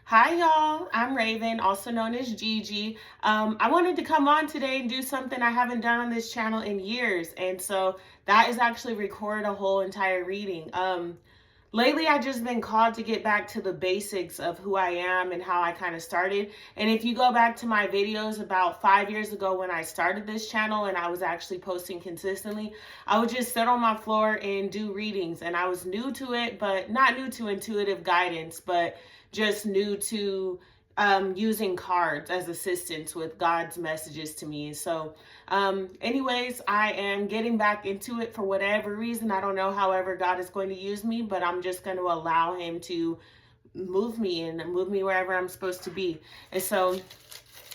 Hi, y'all. I'm Raven, also known as Gigi. I wanted to come on today and do something I haven't done on this channel in years. And so that is actually record a whole entire reading. Lately, I've just been called to get back to the basics of who I am and how I kind of started. And if you go back to my videos about 5 years ago when I started this channel and I was actually posting consistently, I would just sit on my floor and do readings. And I was new to it, but not new to intuitive guidance, but just new to using cards as assistants with God's messages to me. So anyways, I am getting back into it for whatever reason. I don't know however God is going to use me, but I'm just going to allow him to move me and move me wherever I'm supposed to be. And so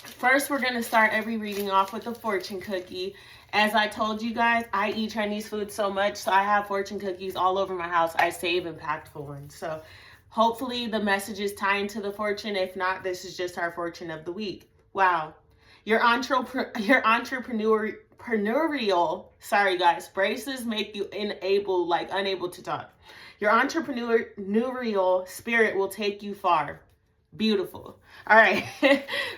first, we're going to start every reading off with a fortune cookie. As I told you guys, I eat Chinese food so much, so I have fortune cookies all over my house. I save impactful ones. So hopefully the messages tie into the fortune. If not, this is just our fortune of the week. Wow. Your entrepreneurial, sorry guys, braces make you unable to talk. Your entrepreneurial spirit will take you far. Beautiful. All right.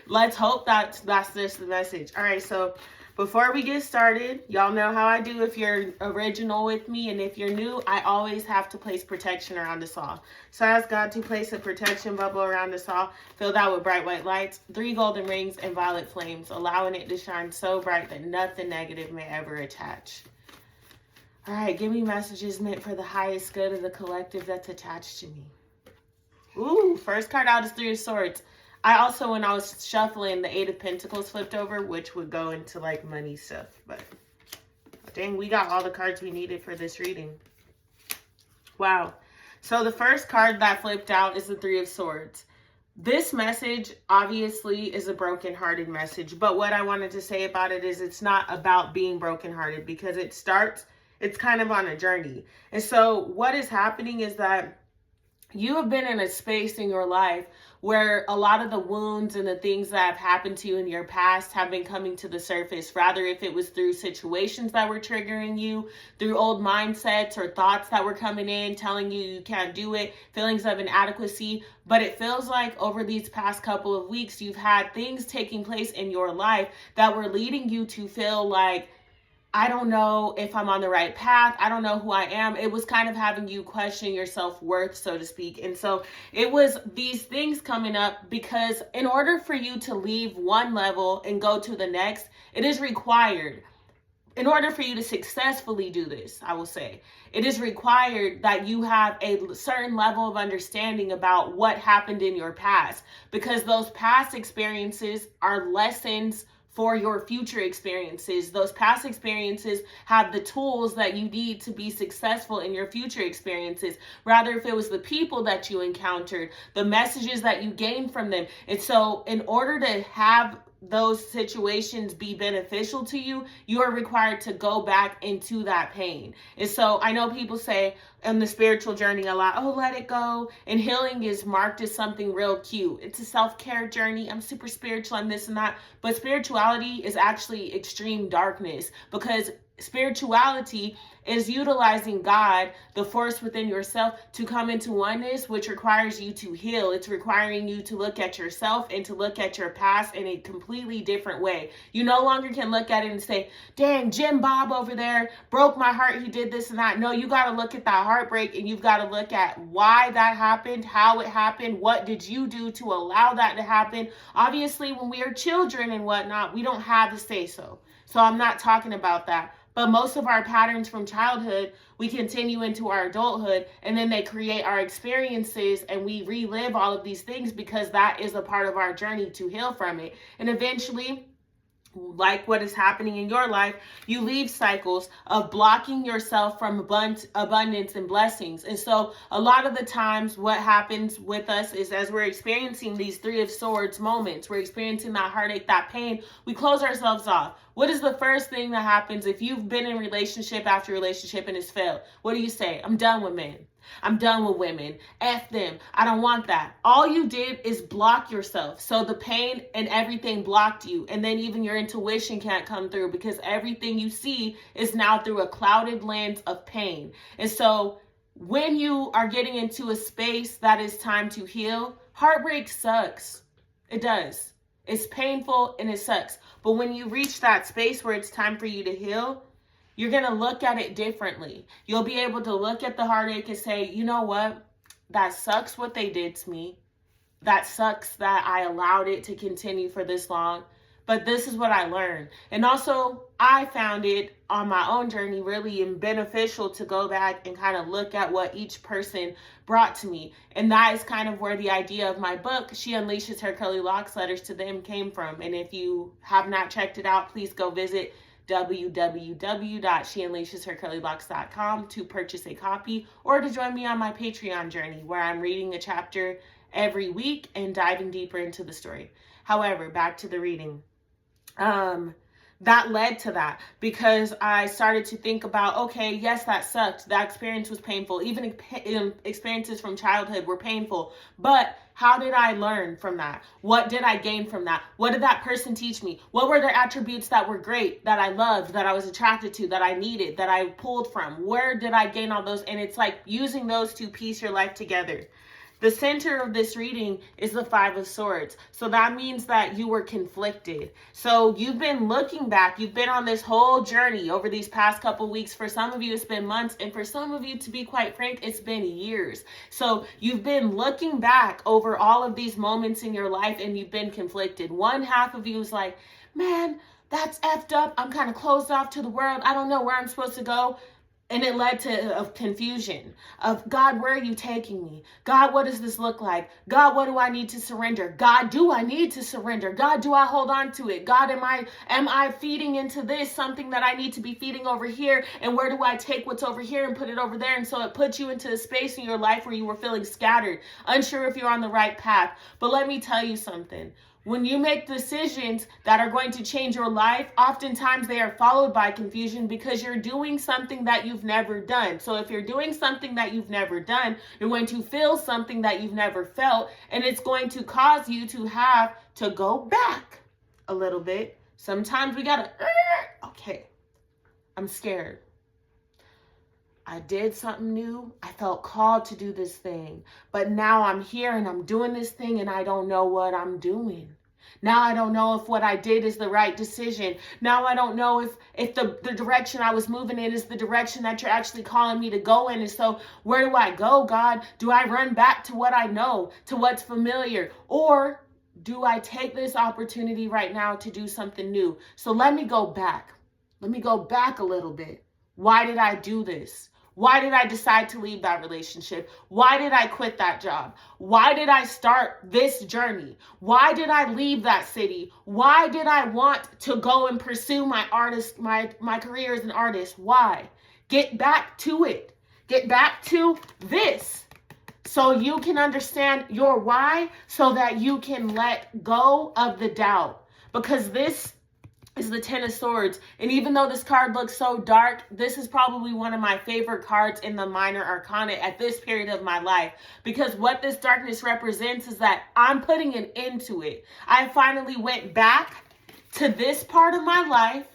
Let's hope that's just the message. All right. So before we get started, y'all know how I do if you're original with me. And if you're new, I always have to place protection around the saw. So I ask God to place a protection bubble around the saw, filled out with bright white lights, 3 golden rings, and violet flames, allowing it to shine so bright that nothing negative may ever attach. All right. Give me messages meant for the highest good of the collective that's attached to me. Ooh, first card out is 3 of Swords. I also, when I was shuffling, the 8 of Pentacles flipped over, which would go into like money stuff. But dang, we got all the cards we needed for this reading. Wow. So the first card that flipped out is the 3 of Swords. This message obviously is a brokenhearted message. But what I wanted to say about it is it's not about being brokenhearted, because it's kind of on a journey. And so what is happening is that you have been in a space in your life where a lot of the wounds and the things that have happened to you in your past have been coming to the surface, rather if it was through situations that were triggering you, through old mindsets or thoughts that were coming in, telling you can't do it, feelings of inadequacy. But it feels like over these past couple of weeks, you've had things taking place in your life that were leading you to feel like, I don't know if I'm on the right path. I don't know who I am. It was kind of having you question your self-worth, so to speak. And so it was these things coming up because in order for you to leave one level and go to the next, it is required. In order for you to successfully do this, I will say, it is required that you have a certain level of understanding about what happened in your past, because those past experiences are lessons for your future experiences. Those past experiences have the tools that you need to be successful in your future experiences. Rather, if it was the people that you encountered, the messages that you gained from them. And so in order to have those situations be beneficial to you, you are required to go back into that pain. And so I know people say in the spiritual journey a lot, oh, let it go. And healing is marked as something real cute. It's a self-care journey. I'm super spiritual, I'm this and that. But spirituality is actually extreme darkness, because spirituality is utilizing God, the force within yourself, to come into oneness, which requires you to heal. It's requiring you to look at yourself and to look at your past in a completely different way. You no longer can look at it and say, dang, Jim Bob over there broke my heart. He did this and that. No, you got to look at that heartbreak, and you've got to look at why that happened, how it happened, what did you do to allow that to happen. Obviously, when we are children and whatnot, we don't have a say-so. So I'm not talking about that. But most of our patterns from childhood, we continue into our adulthood, and then they create our experiences, and we relive all of these things because that is a part of our journey to heal from it. And eventually, like what is happening in your life, you leave cycles of blocking yourself from abundance and blessings. And so a lot of the times what happens with us is, as we're experiencing these 3 of Swords moments, we're experiencing that heartache, that pain, we close ourselves off. What is the first thing that happens if you've been in relationship after relationship and it's failed? What do you say? I'm done with men. I'm done with women. F them. I don't want that. All you did is block yourself. So the pain and everything blocked you. And then even your intuition can't come through, because everything you see is now through a clouded lens of pain. And so when you are getting into a space that is time to heal, heartbreak sucks. It does. It's painful and it sucks. But when you reach that space where it's time for you to heal, you're going to look at it differently. You'll be able to look at the heartache and say, you know what? That sucks what they did to me. That sucks that I allowed it to continue for this long. But this is what I learned. And also, I found it on my own journey really beneficial to go back and kind of look at what each person brought to me. And that is kind of where the idea of my book, She Unleashes Her Curly Locks, Letters to Them, came from. And if you have not checked it out, please go visit www.sheunleasheshercurlylocks.com to purchase a copy or to join me on my Patreon journey where I'm reading a chapter every week and diving deeper into the story. However, back to the reading. That led to that because I started to think about, okay, yes, that sucked. That experience was painful. Even experiences from childhood were painful. But how did I learn from that? What did I gain from that? What did that person teach me? What were their attributes that were great, that I loved, that I was attracted to, that I needed, that I pulled from? Where did I gain all those? And it's like using those to piece your life together. The center of this reading is the Five of Swords. So that means that you were conflicted. So you've been looking back. You've been on this whole journey over these past couple weeks. For some of you, it's been months. And for some of you, to be quite frank, it's been years. So you've been looking back over all of these moments in your life and you've been conflicted. One half of you is like, man, that's effed up. I'm kind of closed off to the world. I don't know where I'm supposed to go. And it led to confusion of, God, where are you taking me? God, what does this look like? God, what do I need to surrender? God, do I need to surrender? God, do I hold on to it? God, am I feeding into this something that I need to be feeding over here? And where do I take what's over here and put it over there? And so it puts you into a space in your life where you were feeling scattered, unsure if you're on the right path. But let me tell you something. When you make decisions that are going to change your life, oftentimes they are followed by confusion because you're doing something that you've never done. So if you're doing something that you've never done, you're going to feel something that you've never felt, and it's going to cause you to have to go back a little bit. Sometimes we gotta, okay, I'm scared. I did something new. I felt called to do this thing. But now I'm here and I'm doing this thing and I don't know what I'm doing. Now I don't know if what I did is the right decision. Now I don't know if the direction I was moving in is the direction that you're actually calling me to go in. And so where do I go, God? Do I run back to what I know, to what's familiar? Or do I take this opportunity right now to do something new? So let me go back. Let me go back a little bit. Why did I do this? Why did I decide to leave that relationship? Why did I quit that job? Why did I start this journey? Why did I leave that city? Why did I want to go and pursue my career as an artist? Why? Get back to it. Get back to this so you can understand your why, so that you can let go of the doubt. Because this is the Ten of Swords. And even though this card looks so dark, this is probably one of my favorite cards in the Minor Arcana at this period of my life. Because what this darkness represents is that I'm putting an end to it. I finally went back to this part of my life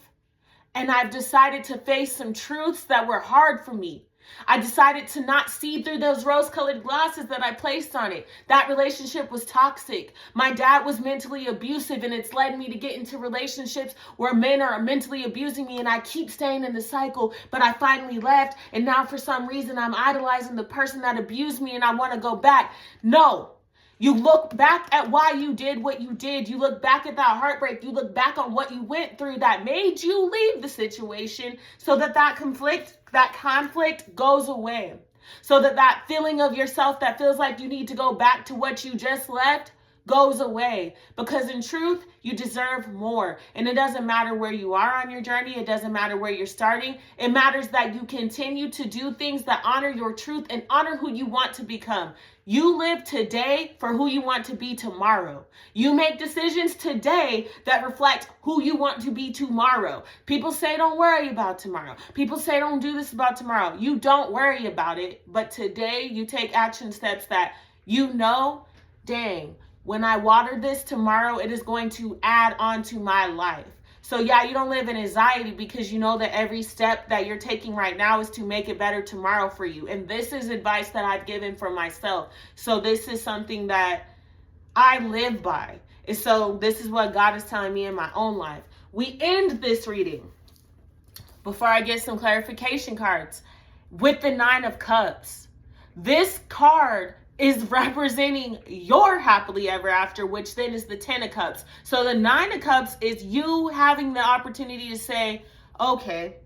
and I've decided to face some truths that were hard for me. I decided to not see through those rose-colored glasses that I placed on it. That relationship was toxic. My dad was mentally abusive, and it's led me to get into relationships where men are mentally abusing me, and I keep staying in the cycle, but I finally left, and now for some reason I'm idolizing the person that abused me, and I want to go back. No. You look back at why you did what you did. You look back at that heartbreak. You look back on what you went through that made you leave the situation, so that conflict goes away. So that feeling of yourself that feels like you need to go back to what you just left goes away. Because in truth, you deserve more. And it doesn't matter where you are on your journey. It doesn't matter where you're starting. It matters that you continue to do things that honor your truth and honor who you want to become. You live today for who you want to be tomorrow. You make decisions today that reflect who you want to be tomorrow. People say don't worry about tomorrow. People say don't do this about tomorrow. You don't worry about it, but today you take action steps that you know, dang, when I water this tomorrow, it is going to add on to my life. So yeah, you don't live in anxiety because you know that every step that you're taking right now is to make it better tomorrow for you. And this is advice that I've given for myself. So this is something that I live by. And so this is what God is telling me in my own life. We end this reading, before I get some clarification cards, with the 9 of Cups. This card is representing your happily ever after, which then is the 10 of Cups. So the 9 of Cups is you having the opportunity to say, okay,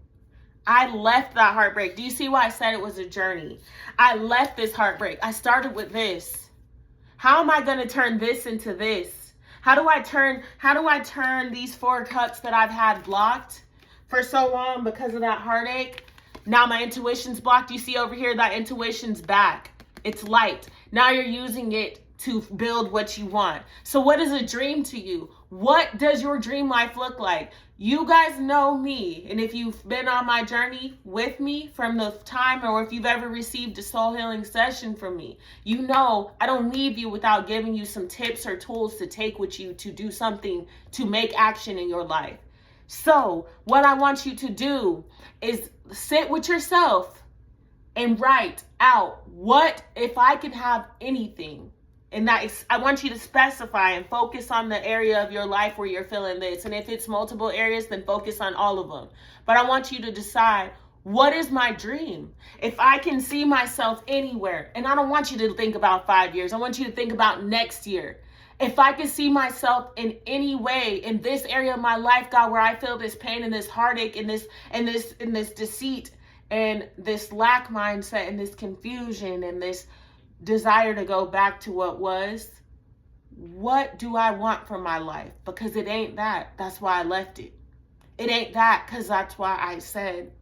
I left that heartbreak. Do you see why I said it was a journey? I left this heartbreak. I started with this. How am I going to turn this into this? How do I turn these 4 cups that I've had blocked for so long because of that heartache? Now my intuition's blocked. You see over here, that intuition's back. It's light. Now you're using it to build what you want. So what is a dream to you? What does your dream life look like? You guys know me. And if you've been on my journey with me from the time, or if you've ever received a soul healing session from me, you know I don't leave you without giving you some tips or tools to take with you to do something, to make action in your life. So what I want you to do is sit with yourself and write out, what if I could have anything? And that is, I want you to specify and focus on the area of your life where you're feeling this. And if it's multiple areas, then focus on all of them. But I want you to decide, what is my dream? If I can see myself anywhere, and I don't want you to think about 5 years. I want you to think about next year. If I can see myself in any way in this area of my life, God, where I feel this pain and this heartache and this deceit and this lack mindset and this confusion and this desire to go back to what was, what do I want from my life? Because it ain't that. That's why I left it. It ain't that, because that's why I said,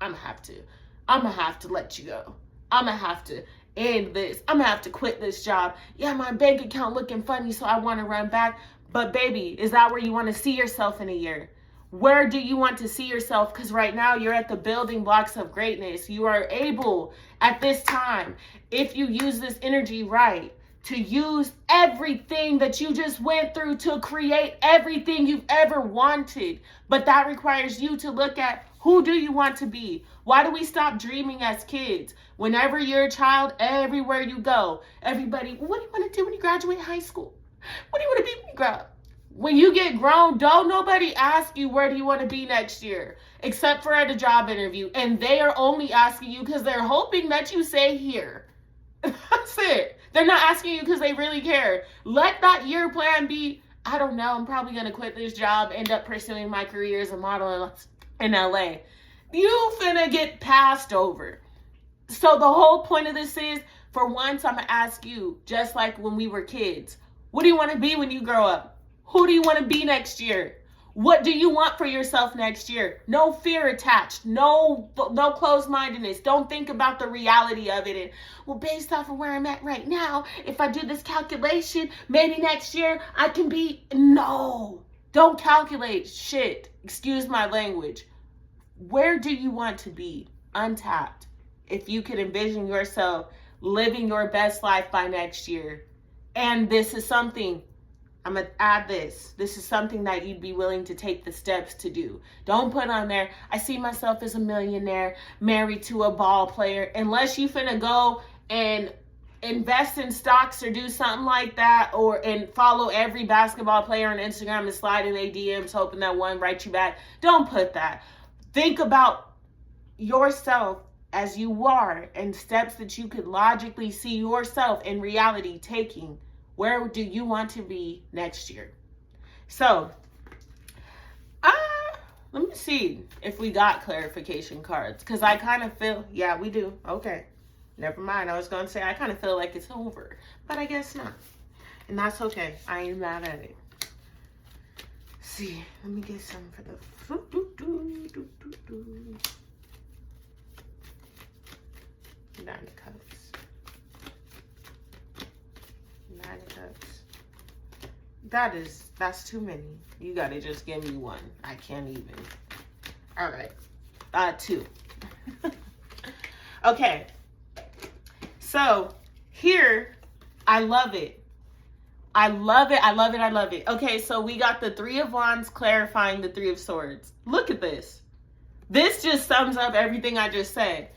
I'm gonna have to let you go. I'm gonna have to end this. I'm gonna have to quit this job. Yeah, my bank account looking funny, so I want to run back. But baby, is that where you want to see yourself in a year? Where do you want to see yourself? Because right now you're at the building blocks of greatness. You are able at this time, if you use this energy right, to use everything that you just went through to create everything you've ever wanted. But that requires you to look at, who do you want to be? Why do we stop dreaming as kids? Whenever you're a child, everywhere you go, everybody, what do you want to do when you graduate high school? What do you want to be when you grow up? When you get grown, don't nobody ask you, where do you want to be next year? Except for at a job interview. And they are only asking you because they're hoping that you say here. That's it. They're not asking you because they really care. Let that year plan be, I don't know, I'm probably going to quit this job, end up pursuing my career as a model in LA. You finna get passed over. So the whole point of this is, for once, I'm going to ask you, just like when we were kids, what do you want to be when you grow up? Who do you want to be next year? What do you want for yourself next year? No fear attached. No closed-mindedness. Don't think about the reality of it. And, well, based off of where I'm at right now, if I do this calculation, maybe next year I can be... No. Don't calculate shit. Excuse my language. Where do you want to be? Untapped. If you could envision yourself living your best life by next year. And this is something... I'm going to add this. This is something that you'd be willing to take the steps to do. Don't put on there, I see myself as a millionaire, married to a ball player. Unless you finna go and invest in stocks or do something like that, and follow every basketball player on Instagram and slide in their DMs hoping that one writes you back. Don't put that. Think about yourself as you are and steps that you could logically see yourself in reality taking. Where do you want to be next year? So, let me see if we got clarification cards. Because I kind of feel, yeah, we do. Okay. Never mind. I was going to say, I kind of feel like it's over. But I guess not. And that's okay. I ain't mad at it. See, let me get some for the... Nine of Cups. That's too many. You gotta just give me one. I can't even. All right. 2. Okay. So here, I love it. I love it. I love it. I love it. Okay, so we got the 3 of Wands clarifying the 3 of Swords. Look at this. This just sums up everything I just said.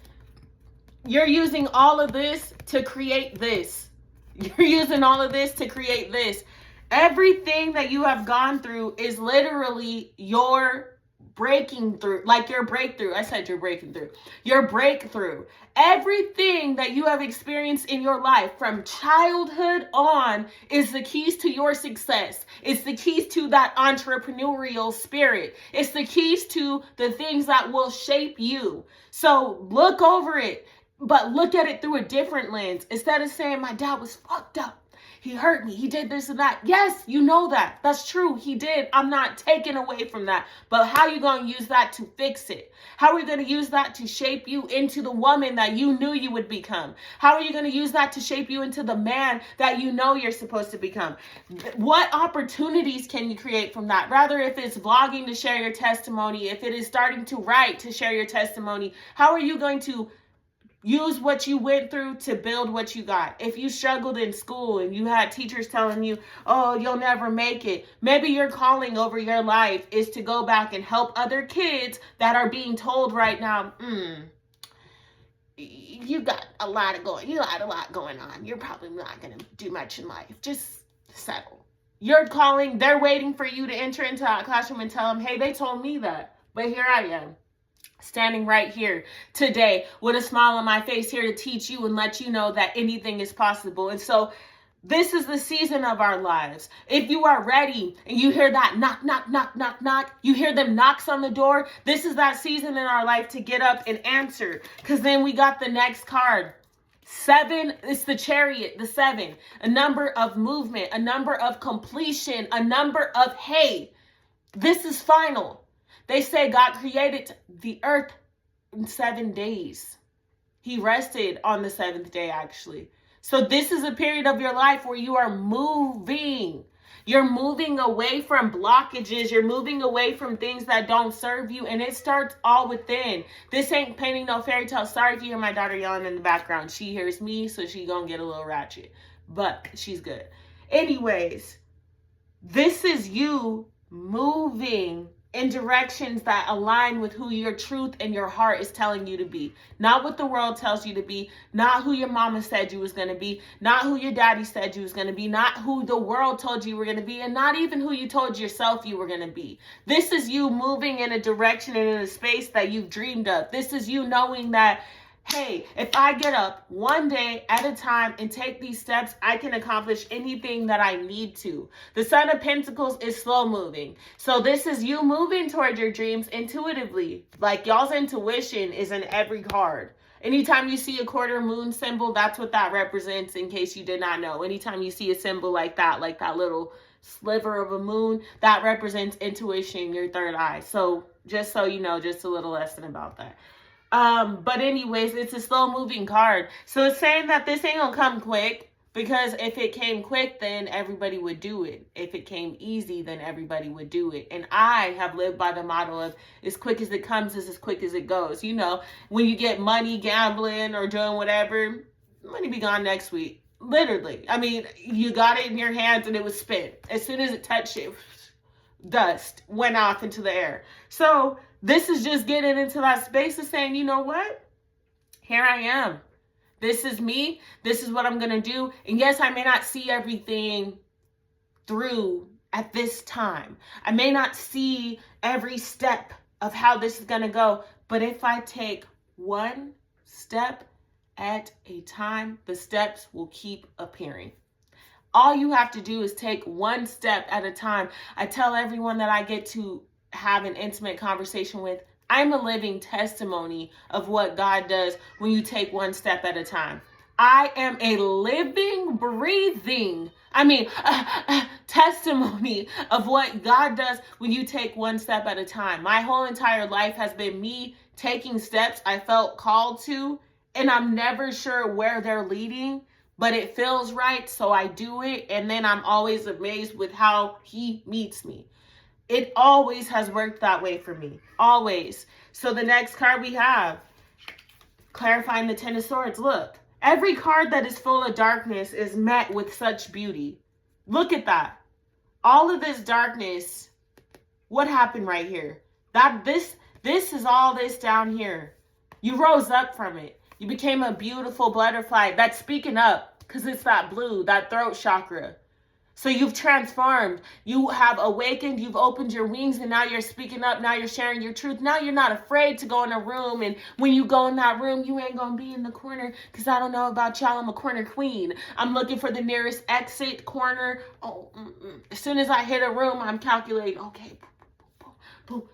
You're using all of this to create this. You're using all of this to create this. Everything that you have gone through is literally your breaking through, like your breakthrough. I said you're breaking through. Your breakthrough. Everything that you have experienced in your life from childhood on is the keys to your success. It's the keys to that entrepreneurial spirit. It's the keys to the things that will shape you. So look over it, but look at it through a different lens. Instead of saying my dad was fucked up, he hurt me, he did this and that. Yes, you know that. That's true. He did. I'm not taking away from that. But how are you going to use that to fix it? How are you going to use that to shape you into the woman that you knew you would become? How are you going to use that to shape you into the man that you know you're supposed to become? What opportunities can you create from that? Rather, if it's vlogging to share your testimony, if it is starting to write to share your testimony, how are you going to use what you went through to build what you got? If you struggled in school and you had teachers telling you, oh, you'll never make it, maybe your calling over your life is to go back and help other kids that are being told right now, you got a lot going on. You're probably not going to do much in life. Just settle. Your calling, they're waiting for you to enter into that classroom and tell them, hey, they told me that, but here I am, standing right here today with a smile on my face, here to teach you and let you know that anything is possible. And so this is the season of our lives. If you are ready and you hear that knock, knock, knock, knock, knock, you hear them knocks on the door, this is that season in our life to get up and answer. Because then we got the next card. 7, it's the Chariot, the 7, a number of movement, a number of completion, a number of, hey, this is final. They say God created the earth in 7 days. He rested on the 7th day, actually. So this is a period of your life where you are moving. You're moving away from blockages. You're moving away from things that don't serve you. And it starts all within. This ain't painting no fairy tale. Sorry if you hear my daughter yelling in the background. She hears me, so she gonna get a little ratchet. But she's good. Anyways, this is you moving in directions that align with who your truth and your heart is telling you to be. Not what the world tells you to be, not who your mama said you was going to be, not who your daddy said you was going to be, not who the world told you were going to be, and not even who you told yourself you were going to be. This is you moving in a direction and in a space that you've dreamed of. This is you knowing that, hey, if I get up one day at a time and take these steps, I can accomplish anything that I need to. The Son of Pentacles is slow moving. So this is you moving toward your dreams intuitively. Like y'all's intuition is in every card. Anytime you see a quarter moon symbol, that's what that represents, in case you did not know. Anytime you see a symbol like that little sliver of a moon, that represents intuition, your third eye. So just so you know, just a little lesson about that. But anyways, it's a slow moving card. So it's saying that this ain't gonna come quick, because if it came quick, then everybody would do it. If it came easy, then everybody would do it. And I have lived by the model of as quick as it comes is as quick as it goes. You know, when you get money gambling or doing whatever, money be gone next week. Literally. I mean, you got it in your hands and it was spent. As soon as it touched it, dust went off into the air. So this is just getting into that space of saying, you know what? Here I am. This is me. This is what I'm going to do. And yes, I may not see everything through at this time. I may not see every step of how this is going to go. But if I take one step at a time, the steps will keep appearing. All you have to do is take one step at a time. I tell everyone that I get to have an intimate conversation with, I'm a living testimony of what God does when you take one step at a time. I am a living, breathing, testimony of what God does when you take one step at a time. My whole entire life has been me taking steps I felt called to, and I'm never sure where they're leading, but it feels right, so I do it, and then I'm always amazed with how He meets me. It always has worked that way for me. Always. So the next card we have, clarifying the Ten of Swords. Look, every card that is full of darkness is met with such beauty. Look at that. All of this darkness, what happened right here? This is all this down here. You rose up from it. You became a beautiful butterfly that's speaking up. because it's that blue, that throat chakra. So you've transformed, you have awakened, you've opened your wings, and now you're speaking up, now you're sharing your truth. Now you're not afraid to go in a room, and when you go in that room, you ain't gonna be in the corner, because I don't know about y'all, I'm a corner queen. I'm looking for the nearest exit corner. As soon as I hit a room, I'm calculating, okay,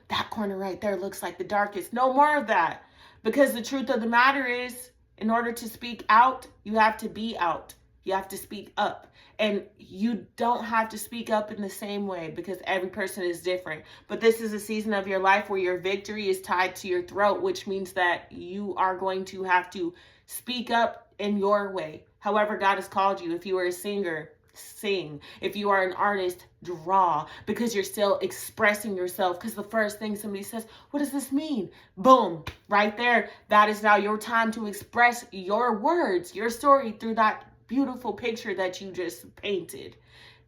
that corner right there looks like the darkest. No more of that, because the truth of the matter is, in order to speak out, you have to be out. You have to speak up. And you don't have to speak up in the same way, because every person is different. But this is a season of your life where your victory is tied to your throat, which means that you are going to have to speak up in your way. However God has called you. If you are a singer, sing. If you are an artist, draw, because you're still expressing yourself. Because the first thing somebody says, what does this mean? Boom, right there. That is now your time to express your words, your story through that beautiful picture that you just painted.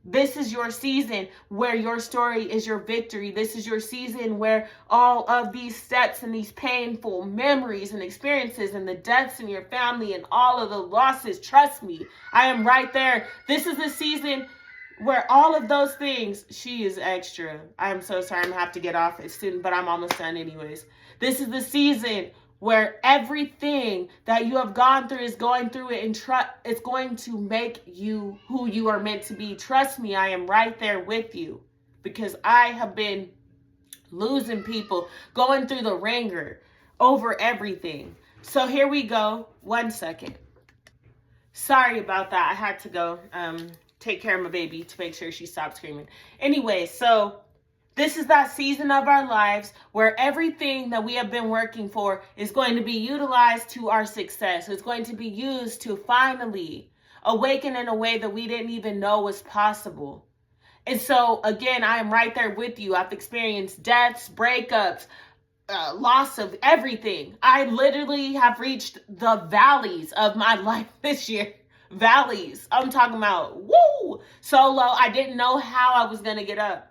This is your season where your story is your victory. This is your season where all of these steps and these painful memories and experiences and the deaths in your family and all of the losses, trust me, I am right there. This is the season where all of those things, she is extra. I'm so sorry, I'm gonna have to get off as soon, but I'm almost done anyways. This is the season where everything that you have gone through is going through it, and it's going to make you who you are meant to be. Trust me, I am right there with you, because I have been losing people, going through the ringer over everything. So here we go. 1 second. Sorry about that. I had to go take care of my baby to make sure she stopped screaming. Anyway, so this is that season of our lives where everything that we have been working for is going to be utilized to our success. It's going to be used to finally awaken in a way that we didn't even know was possible. And so, again, I am right there with you. I've experienced deaths, breakups, loss of everything. I literally have reached the valleys of my life this year. Valleys. I'm talking about, woo, so low. I didn't know how I was going to get up.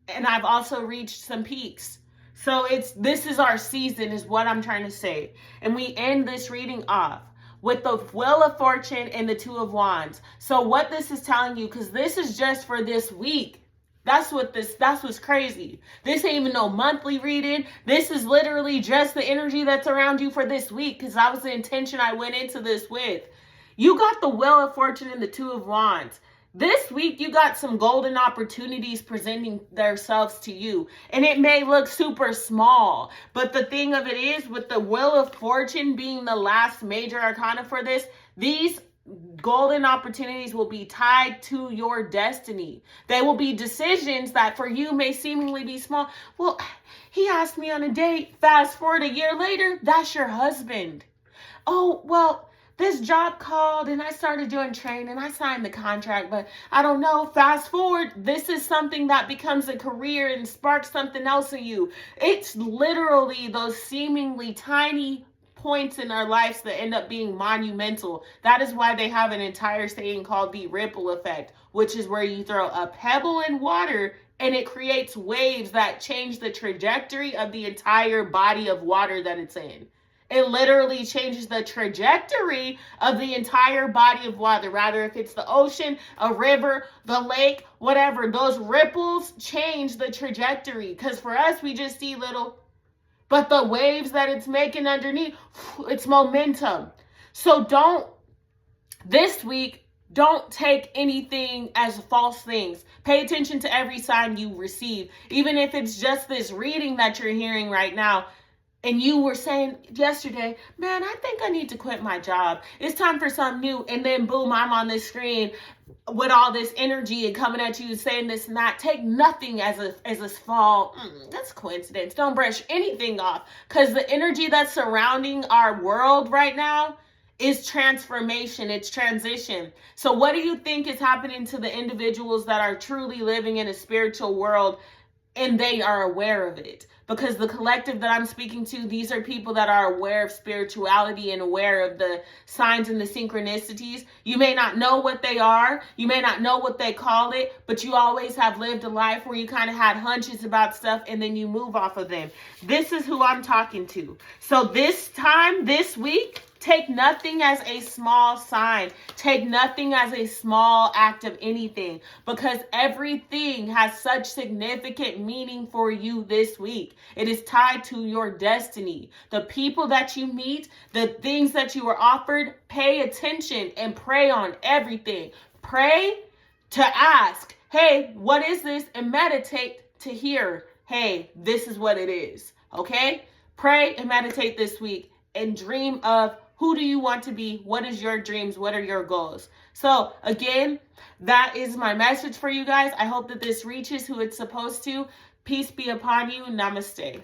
And I've also reached some peaks. So this is our season, is what I'm trying to say. And we end this reading off with the Wheel of Fortune and the Two of Wands. So what this is telling you, because this is just for this week. That's what's crazy. This ain't even no monthly reading. This is literally just the energy that's around you for this week, because that was the intention I went into this with. You got the Wheel of Fortune and the Two of Wands. This week, you got some golden opportunities presenting themselves to you. And it may look super small, but the thing of it is, with the Wheel of Fortune being the last major arcana for this, these golden opportunities will be tied to your destiny. They will be decisions that for you may seemingly be small. Well, he asked me on a date. Fast forward a year later, that's your husband. Oh, well, this job called and I started doing training. I signed the contract, but I don't know. Fast forward, this is something that becomes a career and sparks something else in you. It's literally those seemingly tiny points in our lives that end up being monumental. That is why they have an entire saying called the ripple effect, which is where you throw a pebble in water and it creates waves that change the trajectory of the entire body of water that it's in. It literally changes the trajectory of the entire body of water. Rather, if it's the ocean, a river, the lake, whatever, those ripples change the trajectory. Because for us, we just see little, but the waves that it's making underneath, it's momentum. So this week, don't take anything as false things. Pay attention to every sign you receive. Even if it's just this reading that you're hearing right now, and you were saying yesterday, man, I think I need to quit my job. It's time for something new. And then boom, I'm on this screen with all this energy and coming at you saying this and that. Take nothing as a small, that's coincidence. Don't brush anything off. Because the energy that's surrounding our world right now is transformation. It's transition. So what do you think is happening to the individuals that are truly living in a spiritual world and they are aware of it? Because the collective that I'm speaking to, these are people that are aware of spirituality and aware of the signs and the synchronicities. You may not know what they are. You may not know what they call it, but you always have lived a life where you kind of had hunches about stuff and then you move off of them. This is who I'm talking to. So this time, this week, Take nothing as a small sign. Take nothing as a small act of anything, because everything has such significant meaning for you this week. It is tied to your destiny. The people that you meet, the things that you were offered, pay attention and pray on everything. Pray to ask, hey, what is this? And meditate to hear, hey, this is what it is. Okay? Pray and meditate this week and dream of who do you want to be? What is your dreams? What are your goals? So again, that is my message for you guys. I hope that this reaches who it's supposed to. Peace be upon you. Namaste.